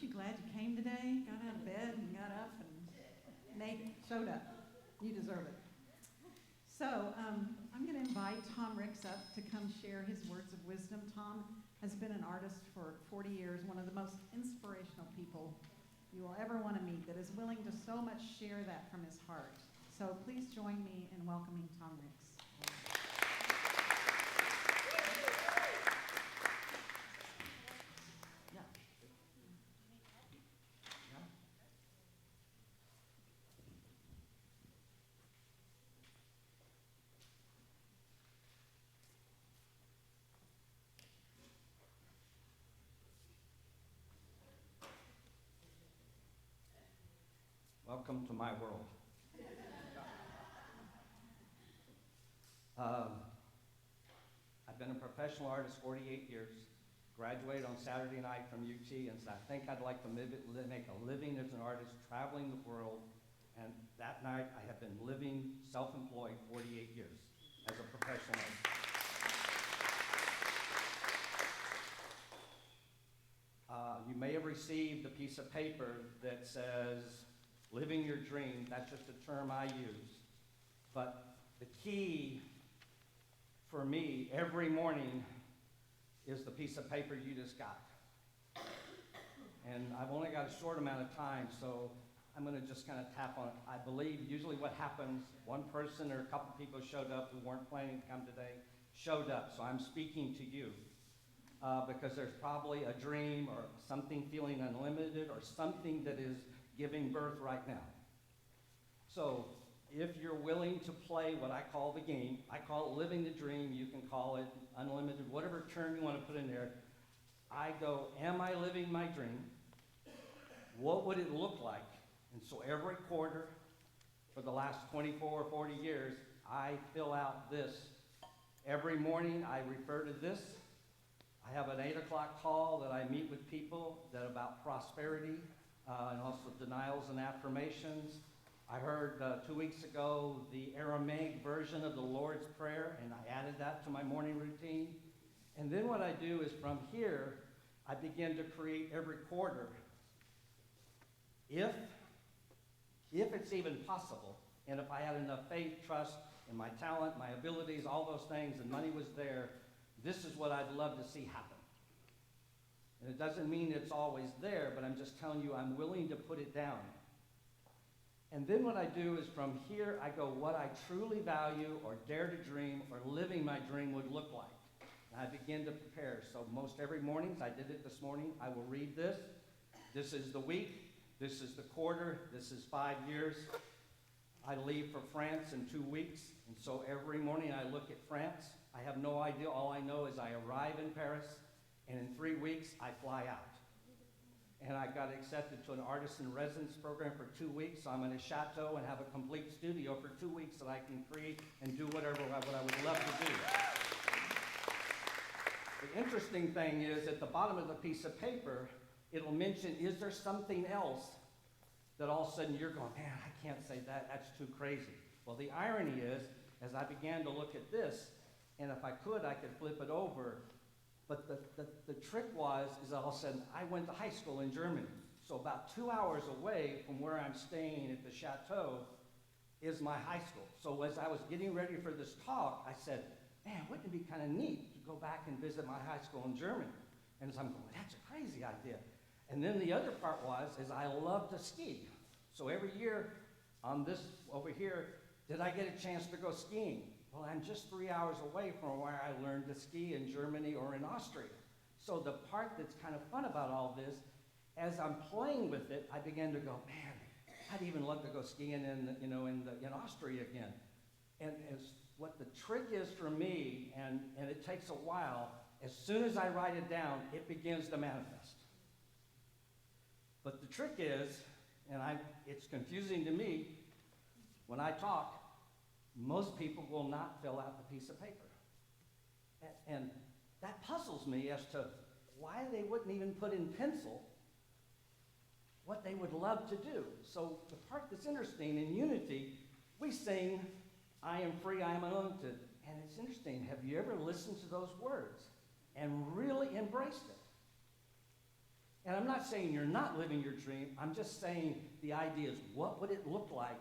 Aren't you glad you came today? Got out of bed and got up and made it, showed up. You deserve it. So I'm going to invite Tom Ricks up to come share his words of wisdom. Tom has been an artist for 40 years, one of the most inspirational people you will ever want to meet, that is willing to so much share that from his heart. So please join me in welcoming Tom Ricks. Yeah. Welcome to my world. I've been a professional artist 48 years, graduated on Saturday night from UT, and said, I think I'd like to make a living as an artist, traveling the world. And that night, I have been living self-employed 48 years as a professional artist. You may have received a piece of paper that says, living your dream. That's just a term I use. But the key for me every morning is the piece of paper you just got. And I've only got a short amount of time, so I'm going to just kind of tap on it. I believe usually what happens, one person or a couple people showed up who weren't planning to come today, showed up. So I'm speaking to you because there's probably a dream or something feeling unlimited or something that is giving birth right now. So if you're willing to play what I call the game, I call it living the dream, you can call it unlimited, whatever term you want to put in there. I go, am I living my dream? What would it look like? And so every quarter for the last 24 or 40 years, I fill out this. Every morning I refer to this. I have an 8 o'clock call that I meet with people that about prosperity, and also denials and affirmations. I heard 2 weeks ago the Aramaic version of the Lord's Prayer, and I added that to my morning routine. And then what I do is from here, I begin to create every quarter. If it's even possible, and if I had enough faith, trust, in my talent, my abilities, all those things, and money was there, this is what I'd love to see happen. And it doesn't mean it's always there, but I'm just telling you I'm willing to put it down. And then what I do is from here, I go what I truly value or dare to dream or living my dream would look like. And I begin to prepare. So most every morning, I did it this morning, I will read this. This is the week. This is the quarter. This is 5 years. I leave for France in 2 weeks. And so every morning I look at France. I have no idea. All I know is I arrive in Paris. And in 3 weeks, I fly out. And I got accepted to an artist in residence program for 2 weeks. So I'm in a chateau and have a complete studio for 2 weeks that I can create and do what I would love to do. The interesting thing is at the bottom of the piece of paper, it'll mention, is there something else that all of a sudden you're going, man, I can't say that. That's too crazy. Well, the irony is, as I began to look at this, and if I could flip it over. But the trick is that all of a sudden I went to high school in Germany. So about 2 hours away from where I'm staying at the chateau is my high school. So as I was getting ready for this talk, I said, man, wouldn't it be kind of neat to go back and visit my high school in Germany? And so I'm going, that's a crazy idea. And then the other part is I love to ski. So every year on this over here, did I get a chance to go skiing? Well, I'm just 3 hours away from where I learned to ski in Germany or in Austria. So the part that's kind of fun about all this, as I'm playing with it, I began to go, man, I'd even love to go skiing in Austria again. And what the trick is for me, and it takes a while, as soon as I write it down, it begins to manifest. But the trick is, and it's confusing to me, when I talk, most people will not fill out the piece of paper. And that puzzles me as to why they wouldn't even put in pencil what they would love to do. So the part that's interesting, in Unity, we sing, I am free, I am anointed. And it's interesting, have you ever listened to those words and really embraced it? And I'm not saying you're not living your dream. I'm just saying the idea is, what would it look like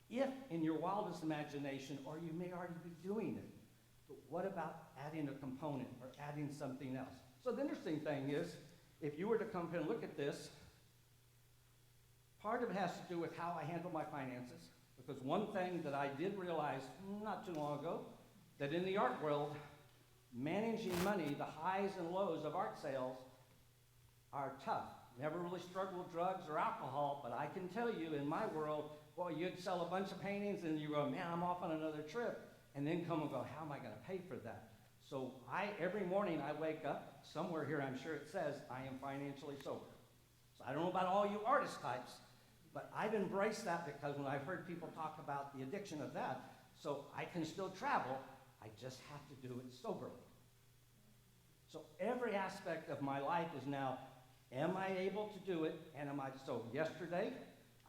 if in your wildest imagination, or you may already be doing it, but what about adding a component or adding something else? So the interesting thing is, if you were to come here and look at this, part of it has to do with how I handle my finances. Because one thing that I did realize not too long ago, that in the art world, managing money, the highs and lows of art sales are tough. Never really struggled with drugs or alcohol, but I can tell you in my world, boy, you'd sell a bunch of paintings and you go, man, I'm off on another trip. And then come and go, how am I going to pay for that? So every morning I wake up, somewhere here I'm sure it says, I am financially sober. So I don't know about all you artist types, but I've embraced that because when I've heard people talk about the addiction of that, so I can still travel, I just have to do it soberly. So every aspect of my life is now, am I able to do it, and am I? So yesterday,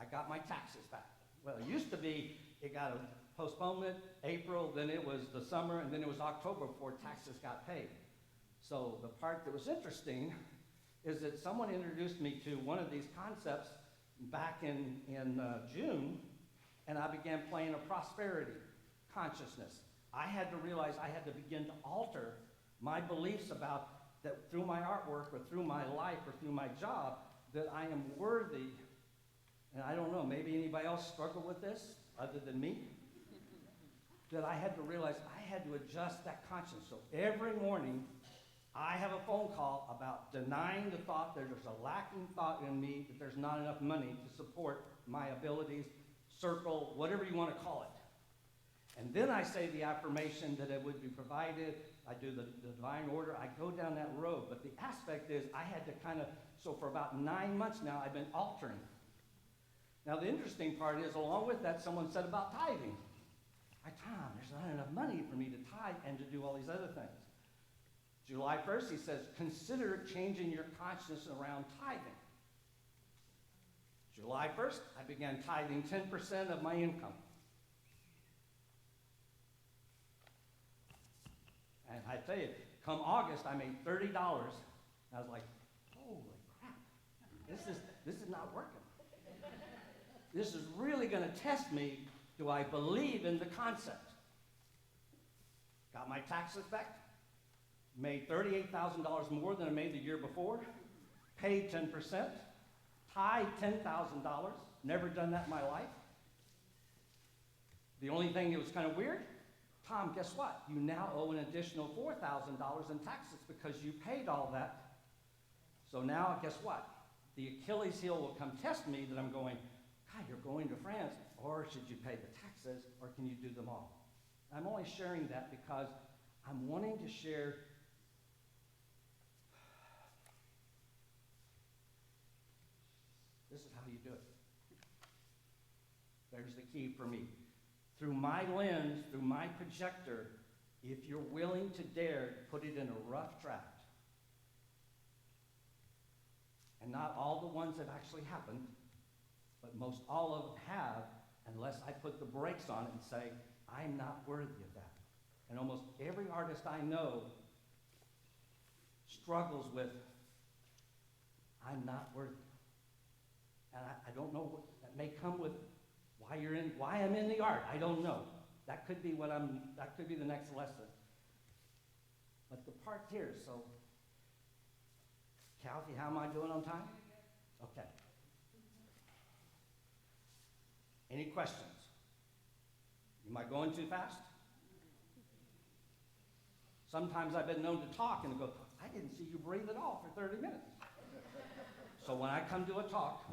I got my taxes back. Well, it used to be, it got a postponement, April, then it was the summer, and then it was October before taxes got paid. So the part that was interesting is that someone introduced me to one of these concepts back in June, and I began playing a prosperity consciousness. I had to realize I had to begin to alter my beliefs about that through my artwork or through my life or through my job, that I am worthy. And I don't know, maybe anybody else struggle with this other than me? That I had to realize I had to adjust that conscience. So every morning, I have a phone call about denying the thought that there's a lacking thought in me, that there's not enough money to support my abilities, circle, whatever you want to call it. And then I say the affirmation that it would be provided. I do the divine order. I go down that road. But the aspect is I had to kind of, so for about 9 months now, I've been altering. Now the interesting part is, along with that, someone said about tithing. Tom, there's not enough money for me to tithe and to do all these other things. July 1st, he says, consider changing your consciousness around tithing. July 1st, I began tithing 10% of my income. And I tell you, come August, I made $30. I was like, holy crap, this is not working. This is really going to test me. Do I believe in the concept? Got my taxes back, made $38,000 more than I made the year before, paid 10%, tithed $10,000, never done that in my life. The only thing that was kind of weird, Tom, guess what? You now owe an additional $4,000 in taxes because you paid all that. So now, guess what? The Achilles heel will come test me that I'm going, God, you're going to France, or should you pay the taxes, or can you do them all? I'm only sharing that because I'm wanting to share this is how you do it. There's the key for me. Through my lens, through my projector, if you're willing to dare to put it in a rough draft, and not all the ones that actually happened, but most all of them have, unless I put the brakes on it and say, I'm not worthy of that. And almost every artist I know struggles with, I'm not worthy. And I don't know what that may come with why I'm in the art. I don't know. That could be that could be the next lesson. But the part here, so Kathy, how am I doing on time? Okay. Any questions? Am I going too fast? Sometimes I've been known to talk and go, I didn't see you breathe at all for 30 minutes. So when I come to a talk,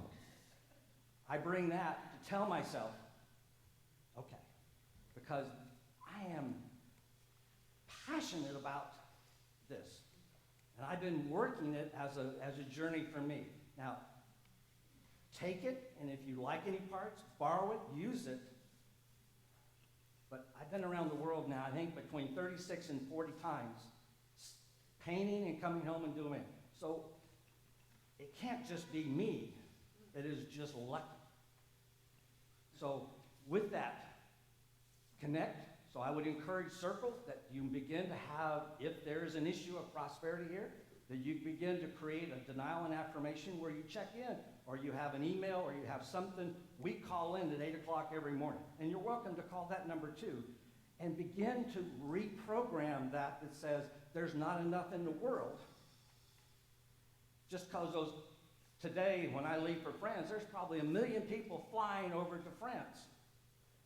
I bring that to tell myself, okay, because I am passionate about this. And I've been working it as a journey for me. Now, take it, and if you like any parts, borrow it, use it. But I've been around the world now, I think, between 36 and 40 times, painting and coming home and doing it. So it can't just be me that is just lucky. So with that, connect. So I would encourage circle that you begin to have, if there is an issue of prosperity here, that you begin to create a denial and affirmation where you check in, or you have an email, or you have something. We call in at 8 o'clock every morning, and you're welcome to call that number too, and begin to reprogram that says there's not enough in the world. Just because today when I leave for France, there's probably 1 million people flying over to France.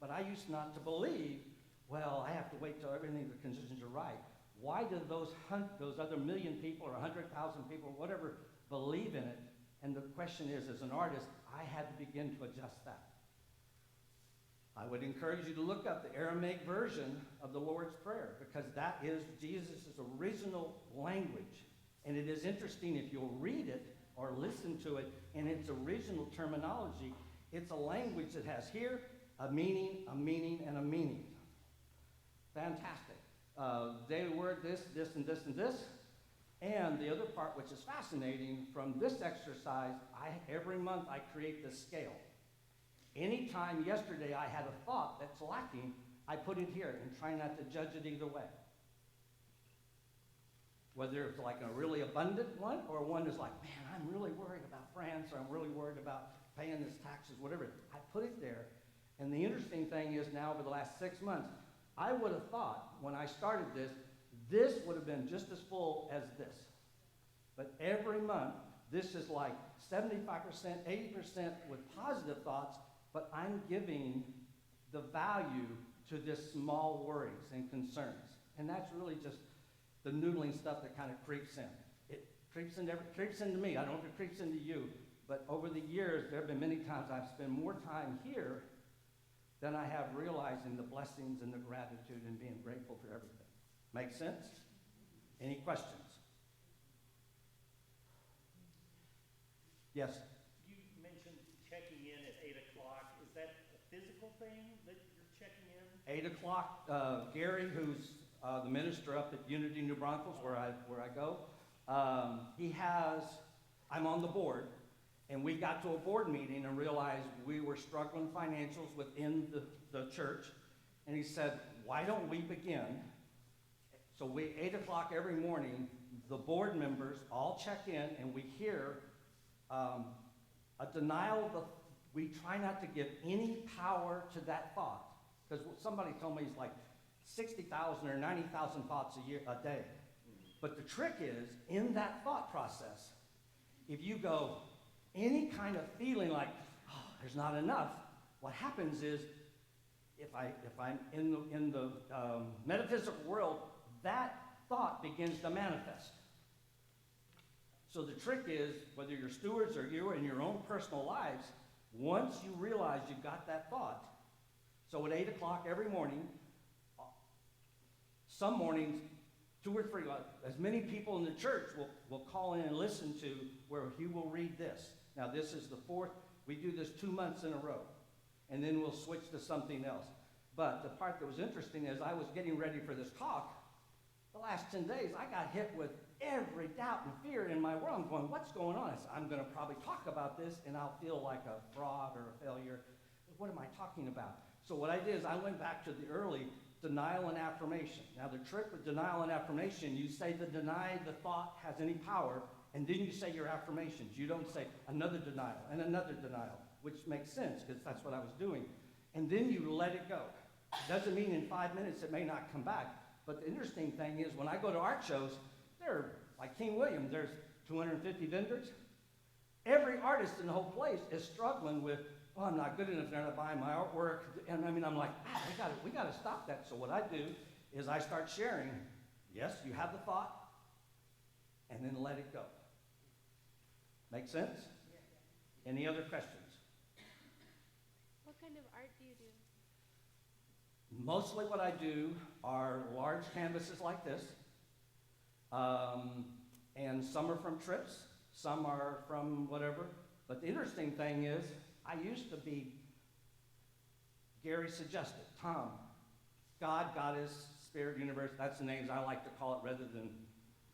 But I used not to believe, well, I have to wait till everything, the conditions are right. Why do those other 1 million people or 100,000 people, whatever, believe in it? And the question is, as an artist, I had to begin to adjust that. I would encourage you to look up the Aramaic version of the Lord's Prayer, because that is Jesus' original language. And it is interesting if you'll read it or listen to it in its original terminology. It's a language that has here a meaning, and a meaning. Fantastic. Daily word, this, and this, and this. And the other part, which is fascinating, from this exercise, every month I create this scale. Anytime yesterday I had a thought that's lacking, I put it here and try not to judge it either way. Whether it's like a really abundant one, or one that's like, man, I'm really worried about France, or I'm really worried about paying this taxes, whatever. I put it there. And the interesting thing is now, over the last 6 months, I would have thought when I started this would have been just as full as this. But every month, this is like 75%, 80% with positive thoughts, but I'm giving the value to this small worries and concerns. And that's really just the noodling stuff that kind of creeps in. It creeps into me. I don't know if it creeps into you, but over the years, there have been many times I've spent more time here than I have realizing the blessings and the gratitude and being grateful for everything. Make sense? Any questions? Yes? You mentioned checking in at 8 o'clock. Is that a physical thing that you're checking in? 8 o'clock, Gary, who's the minister up at Unity New Braunfels, where I go, I'm on the board, and we got to a board meeting and realized we were struggling financials within the church, and he said, why don't we begin? So 8 o'clock every morning, the board members all check in, and we hear a denial of we try not to give any power to that thought. Because somebody told me it's like 60,000 or 90,000 thoughts a day. But the trick is, in that thought process, if you go any kind of feeling like, oh, there's not enough, what happens is, if I'm in the metaphysical world, that thought begins to manifest. So the trick is, whether you're stewards or you in your own personal lives, once you realize you've got that thought, so at 8 o'clock every morning, some mornings, 2 or 3, as many people in the church will call in and listen to where he will read this. Now this is the 4th, we do this 2 months in a row, and then we'll switch to something else. But the part that was interesting is I was getting ready for this talk. The last 10 days, I got hit with every doubt and fear in my world. I'm going, what's going on? I said, I'm going to probably talk about this, and I'll feel like a fraud or a failure. What am I talking about? So what I did is I went back to the early denial and affirmation. Now the trick with denial and affirmation, you say the thought has any power, and then you say your affirmations. You don't say another denial and another denial, which makes sense because that's what I was doing. And then you let it go. Doesn't mean in 5 minutes it may not come back. But the interesting thing is when I go to art shows, they're like King William, there's 250 vendors. Every artist in the whole place is struggling with, well, I'm not good enough, they're not buying my artwork. And I mean, I'm like, we got to stop that. So what I do is I start sharing, yes, you have the thought, and then let it go. Make sense? Yeah. Any other questions? What kind of art do you do? Mostly what I do are large canvases like this, and some are from trips, some are from whatever. But the interesting thing is, I used to be, Gary suggested, Tom, God, Goddess, Spirit, Universe, that's the names I like to call it rather than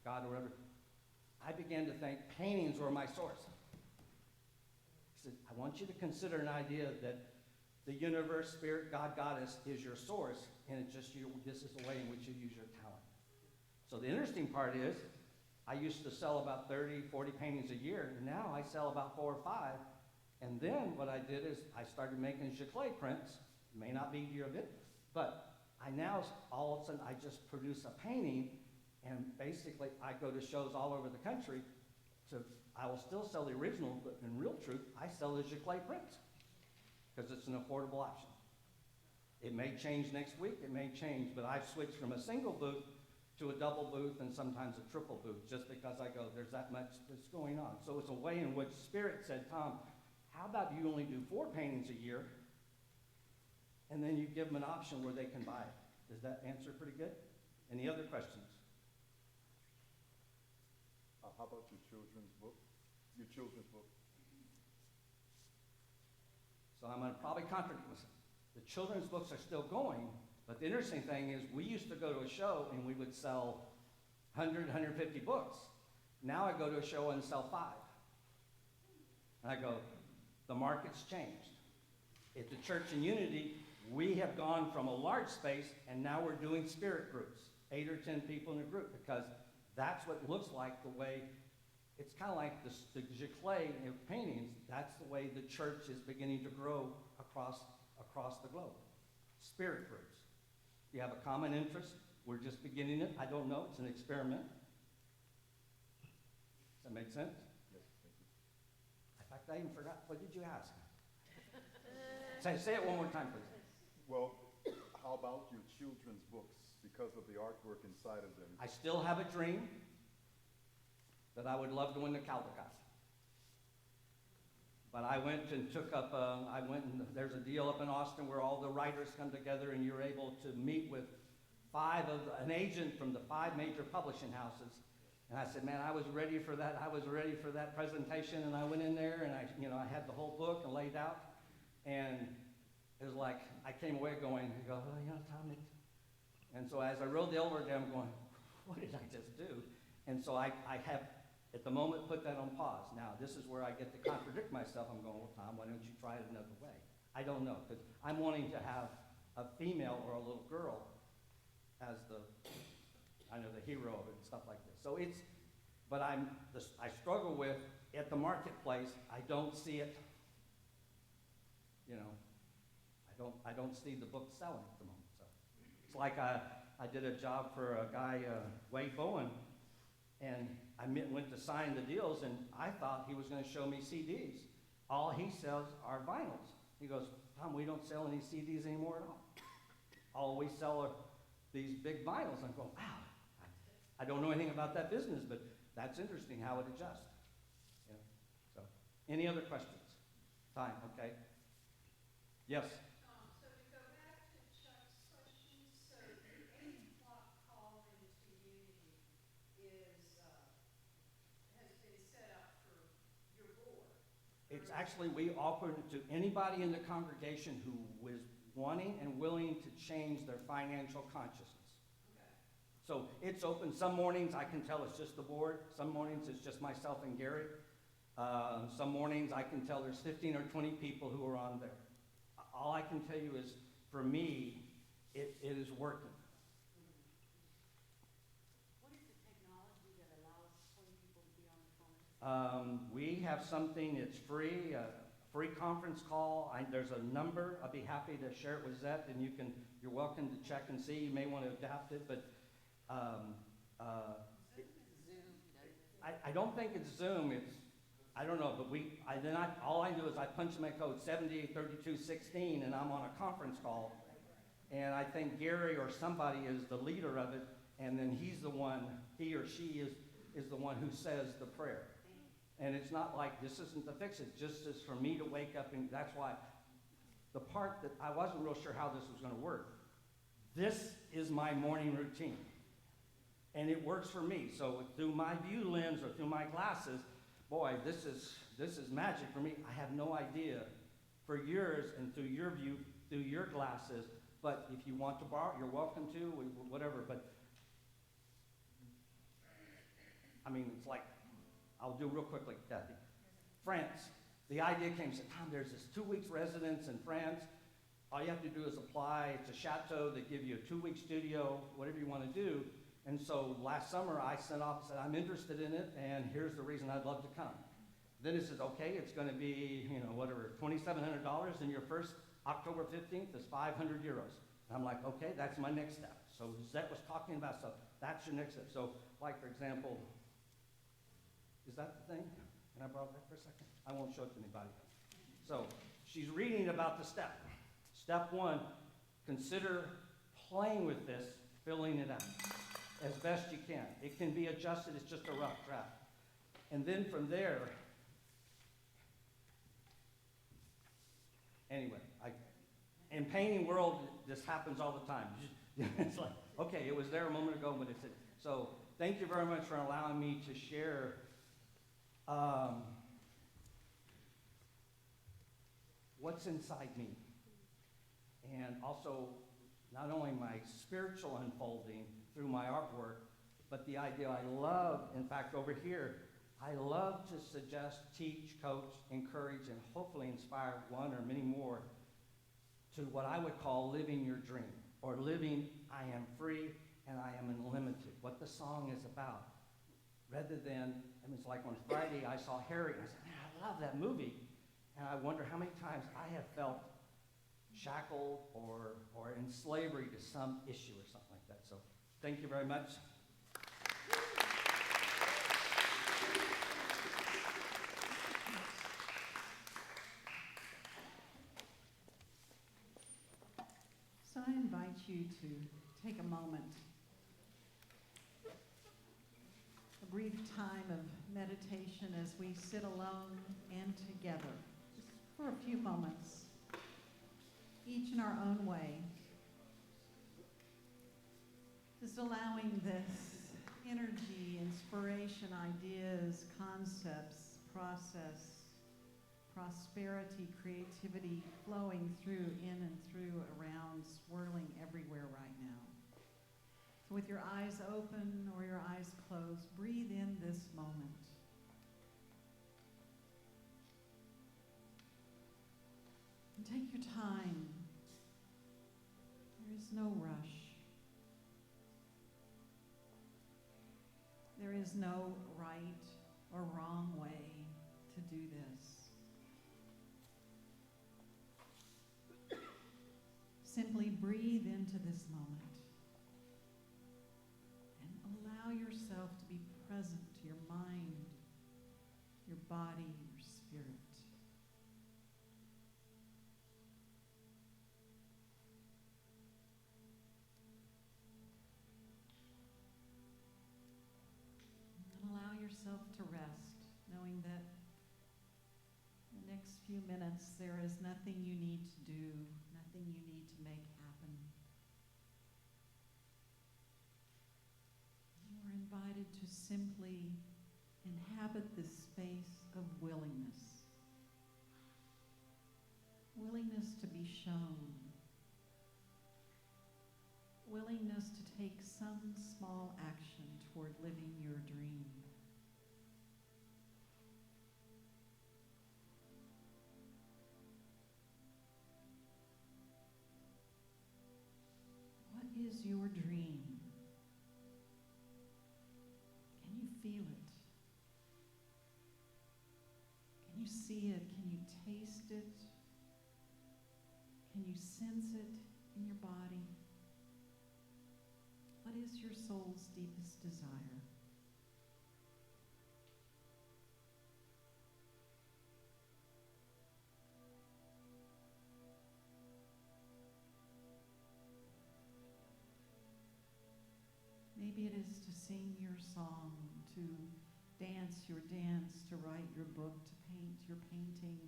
God or whatever. I began to think paintings were my source. He said, I want you to consider an idea that the universe, spirit, God, goddess is your source, and it's just this is the way in which you use your talent. So the interesting part is, I used to sell about 30, 40 paintings a year. Now I sell about 4 or 5. And then what I did is I started making giclée prints. It may not be your bit, but I now, all of a sudden, I just produce a painting, and basically I go to shows all over the country. I will still sell the original, but in real truth, I sell the giclée prints because it's an affordable option. It may change next week, it may change, but I've switched from a single booth to a double booth and sometimes a triple booth just because I go, there's that much that's going on. So it's a way in which Spirit said, Tom, how about you only do 4 paintings a year, and then you give them an option where they can buy it. Does that answer pretty good? Any other questions? How about your children's book? Your children's book? So I'm going to probably contradict myself. The children's books are still going, but the interesting thing is we used to go to a show and we would sell 100, 150 books. Now I go to a show and sell 5. And I go, the market's changed. At the Church in Unity, we have gone from a large space and now we're doing spirit groups, 8 or 10 people in a group, because that's what it looks like the way, it's kind of like the giclée paintings, that's the way the church is beginning to grow across the globe. Spirit groups. You have a common interest. We're just beginning it. I don't know. It's an experiment. Does that make sense? Yes, thank you. In fact, I even forgot. What did you ask? Say it one more time, please. Well, how about your children's books because of the artwork inside of them? I still have a dream that I would love to win the Caldecott. But I went and took up, there's a deal up in Austin where all the writers come together and you're able to meet with an agent from the 5 major publishing houses. And I said, man, I was ready for that. I was ready for that presentation. And I went in there and I had the whole book and laid out. And it was like, I came away going, Tom, and so as I wrote the elder down, I'm going, what did I just do? And so I have, at the moment, put that on pause. Now, this is where I get to contradict myself. I'm going, well, Tom, why don't you try it another way? I don't know, because I'm wanting to have a female or a little girl as the hero of it and stuff like this. So but I struggle with, at the marketplace, I don't see it, I don't see the book selling at the moment. So it's like I did a job for a guy, Wade Bowen, and I went to sign the deals, and I thought he was going to show me CDs. All he sells are vinyls. He goes, Tom, we don't sell any CDs anymore at all. All we sell are these big vinyls. I'm going, wow, I don't know anything about that business, but that's interesting how it adjusts. So, any other questions? Time, okay. Yes? So to go back to Chuck's question, so the 8 o'clock call into Unity has been set up for your board. It's actually, we offer it to anybody in the congregation who was wanting and willing to change their financial consciousness. Okay. So it's open. Some mornings I can tell it's just the board. Some mornings it's just myself and Gary. Some mornings I can tell there's 15 or 20 people who are on there. All I can tell you is, for me, it is working. What is the technology that allows 20 people to be on the phone? We have something, it's free, a free conference call. There's a number. I'll be happy to share it with Zeth, and you're welcome to check and see. You may want to adapt it, but I don't think it's Zoom. I don't know, but all I do is I punch in my code 783216, and I'm on a conference call. And I think Gary or somebody is the leader of it, and then he or she is the one who says the prayer. And it's not like, this isn't to fix it, just as for me to wake up, and that's why the part that I wasn't real sure how this was going to work. This is my morning routine, and it works for me. So through my view lens or through my glasses, boy, this is magic for me. I have no idea for yours and through your view, through your glasses, but if you want to borrow, you're welcome to, whatever. But I mean, it's like, I'll do real quickly, Kathy. France, the idea came, said, Tom, there's this 2 weeks residence in France. All you have to do is apply. It's a chateau. They give you a 2-week studio, whatever you want to do. And so last summer, I sent off and said, I'm interested in it, and here's the reason I'd love to come. Then it says, okay, it's going to be, whatever, $2,700, and your first October 15th is 500 euros. And I'm like, okay, that's my next step. So Zet was talking about stuff. That's your next step. So, like, for example, is that the thing? Can I borrow that for a second? I won't show it to anybody. So she's reading about the step. Step 1, consider playing with this, filling it out as best you can. It can be adjusted. It's just a rough draft. And then from there, anyway, in painting world, this happens all the time. It's like, okay, it was there a moment ago, but it's it. So thank you very much for allowing me to share what's inside me. And also, not only my spiritual unfolding through my artwork, but the idea I love, in fact, over here, I love to suggest, teach, coach, encourage, and hopefully inspire one or many more to what I would call living your dream, or living I am free and I am unlimited, what the song is about. Rather than, it's like on Friday I saw Harry, and I said, man, I love that movie. And I wonder how many times I have felt shackled or in slavery to some issue or something like that. So thank you very much. So I invite you to take a moment, a brief time of meditation as we sit alone and together, just for a few moments, each in our own way. Just allowing this energy, inspiration, ideas, concepts, process, prosperity, creativity flowing through, in and through, around, swirling everywhere right now. So with your eyes open or your eyes closed, breathe in this moment. And take your time. There is no rush. There is no right or wrong way to do this. Simply breathe into this moment and allow yourself to be present to your mind, your body, your spirit. And allow yourself to rest, knowing that in the next few minutes there is nothing you need to do, nothing you need to make happen. You are invited to simply inhabit this space of willingness. Willingness to be shown. Willingness to take some small action toward living your dream. What is your dream? Can you feel it? Can you see it? Can you taste it? Can you sense it in your body? What is your soul's deepest desire? Maybe it is to sing your song, to dance your dance, to write your book, to paint your painting,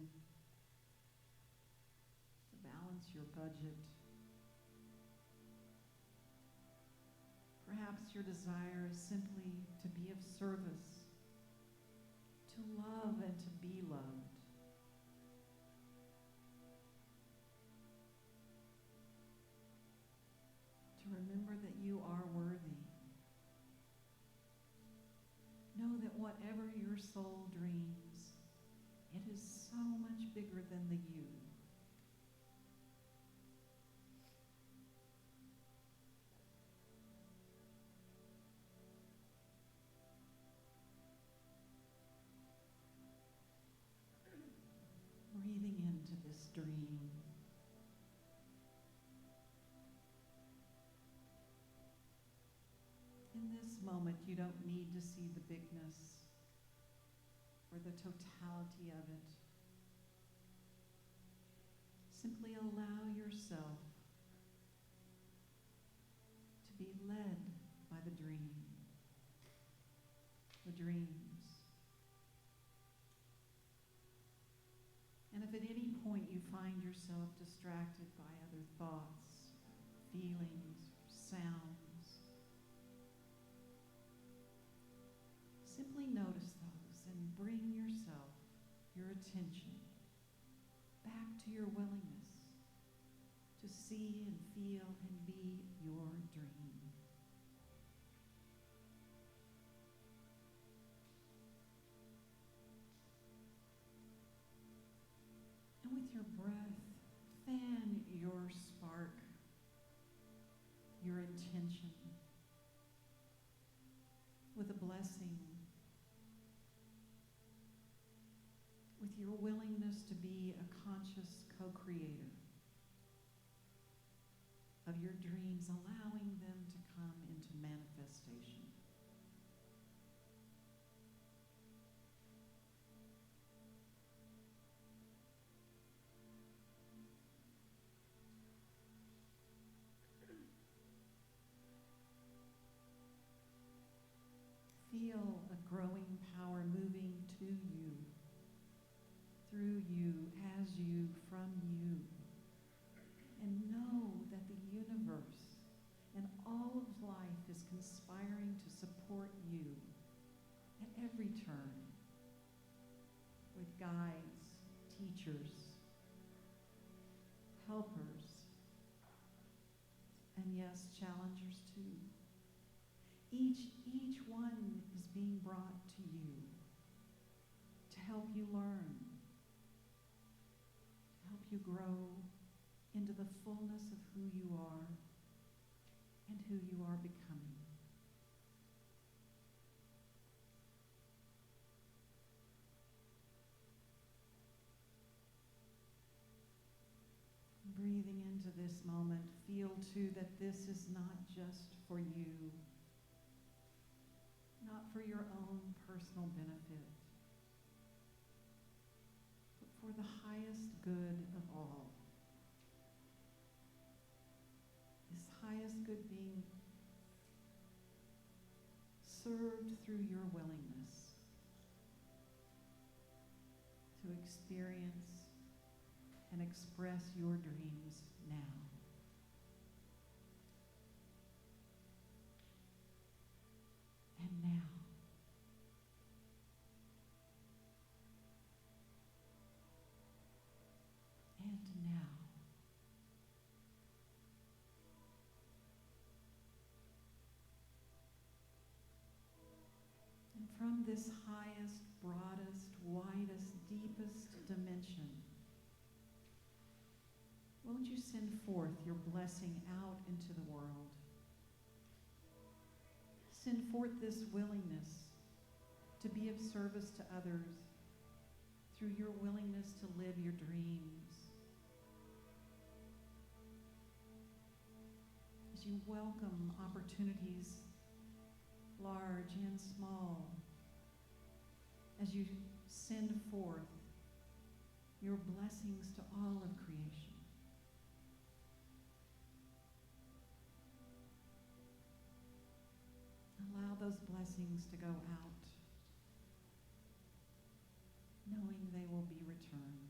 to balance your budget. Perhaps your desire is simply to be of service, to love and to be loved. To remember that you are worthy. Know that whatever your soul dreams, it is so much bigger than the you. breathing into this dream. In this moment, you don't need to see the bigness or the totality of it. Simply allow yourself to be led by the dream, the dreams. And if at any point you find yourself distracted by other thoughts, feelings, sounds, simply notice those and bring yourself, your attention, back to your willingness to see and feel and be your dream. And with your breath, fan your spark, your intention, with a blessing, with your willingness to be a conscious co-creator of your dreams, allowing them to come into manifestation. Feel a growing power moving to you, through you, as you, from you. And know that the universe and all of life is conspiring to support you at every turn with guides, teachers, helpers, and yes, challengers too. Each one is being brought to you to help you learn, to help you grow into the fullness of who you are and who you are becoming. Breathing into this moment, feel too that this is not just for you, not for your own personal benefit, but for the highest good of all. This highest good being served through your willingness to experience and express your dreams now. And now. And now. And from this highest, broadest, widest, deepest dimension, won't you send forth your blessing out into the world? Send forth this willingness to be of service to others through your willingness to live your dreams. As you welcome opportunities, large and small, as you send forth your blessings to all of creation. Allow those blessings to go out, knowing they will be returned.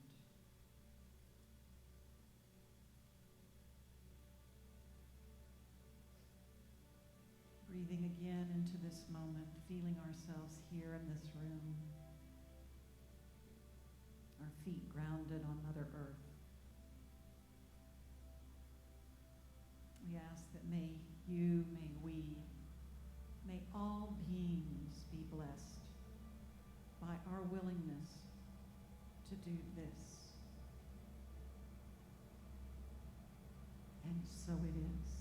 Breathing again into this moment, feeling ourselves here in this room, our feet grounded on Mother Earth. We ask that may all beings be blessed by our willingness to do this. And so it is.